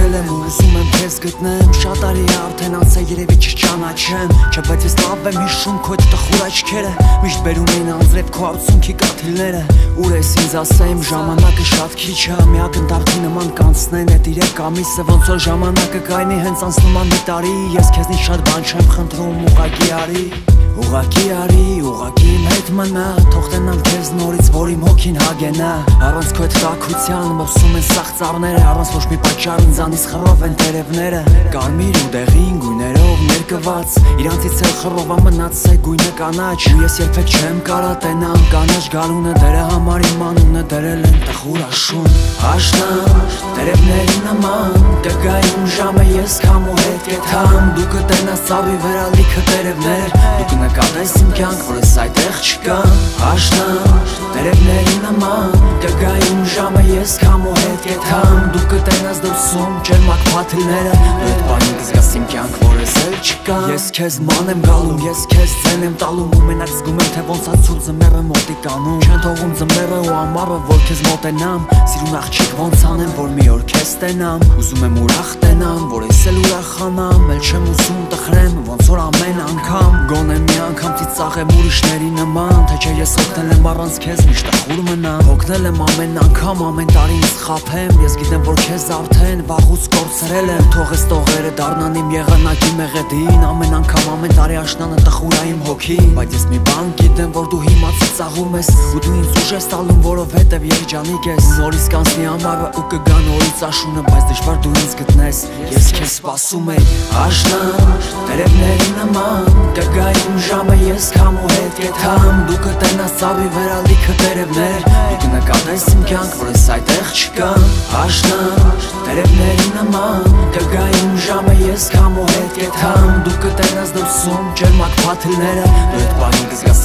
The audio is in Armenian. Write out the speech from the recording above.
Մտել եմ ու ուզում եմ քեզ գտնեմ Շատ արի է արդեն անցա երևի չճանաչեմ Չէ բայց ես լավ եմ հիշում քո այդ տխուր աչքերը Միշտ բերում էին անձրև քո արցունքի կաթիլները Ուր ես ինձ ասեմ ժամանակը շատ քիչ է Մի ակնթարթի նման կանցնեն այդ 3 ամիսը Ոնց որ ժամանակը կայնի հենց անցնում ա մի տարի Ես քեզնից շատ բան չեմ խնդրում ուղղակի արի Ուղղակի արի, ուղղակի իմ հետ մնա Թող տենամ քեզ նորից, որ իմ հոգին հագենա Առանց քո այդ տաքության մոսում են սաղ ծառները Առանց ոչ մի պատճառ ինձանից խռով են տերևները Կարմիր ու դեղին գույներով ներկված Իրանցից էլ խռով ամնաց է գույնը կանաչ Ու ես երբեք չեմ կարա տենամ կանաչ գալունը Դերը համար իմ անունը դրել են տխուր աշուն Աշնան, տերևների նման Կգայում ժամը ես քամու հետ կեթամ Դու կտենաս ծավի վրա լիքը տերևներ Դու կնկատես իմ կյանք, որ ես այդեղ չկամ Աշնան, տերևների նման Կգայում ժամը ես քամու հետ կեթամ Դու կտենաս դրսում ջերմակ փաթիլները Դու այդ բանին կզգաս իմ կյանք, որ ես էլ չկամ Ես քեզ ման եմ գալում, ես քեզ ձեն եմ տալում Ու մենակ զգում եմ, թե ոնց ացուր ձմեռը մոտիկանում Չեն թողում ձմեռը ու ամառը, որ քեզ մոտենամ Սիրուն աղջիկ ոնց անեմ, որ մի օր քեզ տենամ Ուզում եմ ուրախ տենամ, որ ես էլ ուրախանամ Էլ չեմ ուզում տխրեմ, ոնց որ ամեն անգամ Գոնե մի անգամ ծիծաղեմ ուրիշների նման Թե չէ ես հոգնել եմ առանց քեզ միշտ տխուր մնամ Հոգնել եմ ամեն անգամ, ամեն տարի ինձ խաբեմ Ես գիտեմ, որ քեզ արդեն վաղուց կորցրել եմ Թող ես տողերը դառնան իմ եղանակի մեղեդին Ամեն անգամ, ամեն տարի աշնանը տխուր ա իմ հոգին Բայց ես մի բան գիտեմ, որ դու հիմա ծիծաղում ես Ու դու ինձ ուժ ես տալում, որովհետև երջանիկ ես Նորից կանցնի ամառը ու կգա նորից աշունը Բայց դժվար դու ինձ գտնես, ես քեզ սպասում եի Աշնան, տերևների նման Կգայում ժամը ես քամու հետ կեթամ Դու կտենաս ծավի վրա լիքը տերևներ Դու կնկատես իմ կյանք, որ ես այդեղ չկամ Աշնան, տերևների նման Կգայում ժամը ես քամու հետ կեթամ Դու կտենաս դրսում ջերմակ փաթիլները Դու այդ բանին կզգաս